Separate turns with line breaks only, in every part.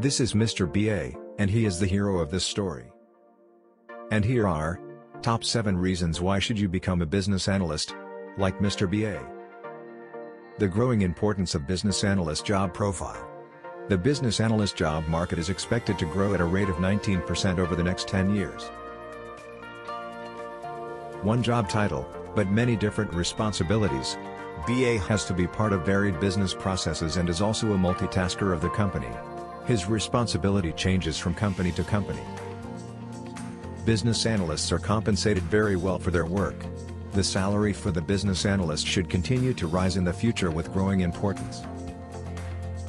This is Mr. BA, and he is the hero of this story. And here are top 7 reasons why should you become a business analyst, like Mr. BA. The growing importance of business analyst job profile. The business analyst job market is expected to grow at a rate of 19% over the next 10 years. One job title, but many different responsibilities. BA has to be part of varied business processes and is also a multitasker of the company. His responsibility changes from company to company. Business analysts are compensated very well for their work. The salary for the business analyst should continue to rise in the future with growing importance.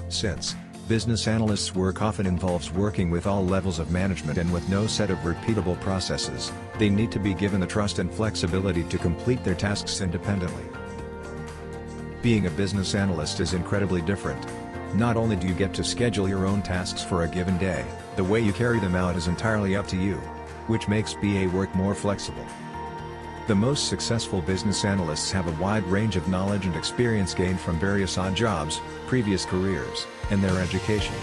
Since business analysts' work often involves working with all levels of management and with no set of repeatable processes, they need to be given the trust and flexibility to complete their tasks independently. Being a business analyst is incredibly different. Not only do you get to schedule your own tasks for a given day, the way you carry them out is entirely up to you, which makes BA work more flexible. The most successful business analysts have a wide range of knowledge and experience gained from various odd jobs, previous careers, and their education.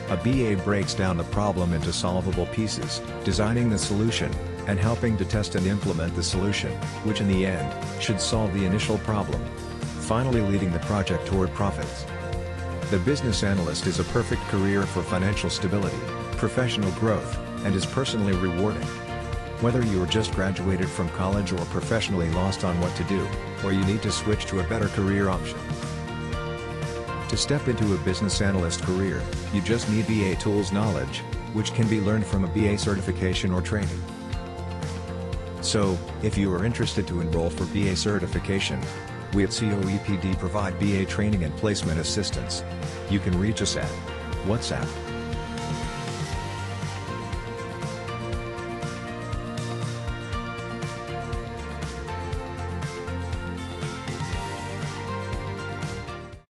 A BA breaks down the problem into solvable pieces, designing the solution, and helping to test and implement the solution, which in the end, should solve the initial problem, finally leading the project toward profits. The business analyst is a perfect career for financial stability, professional growth, and is personally rewarding. Whether you are just graduated from college or professionally lost on what to do, or you need to switch to a better career option. To step into a business analyst career, you just need BA tools knowledge, which can be learned from a BA certification or training. So, if you are interested to enroll for BA certification, we at coepd provide BA training and placement assistance. You can reach us at WhatsApp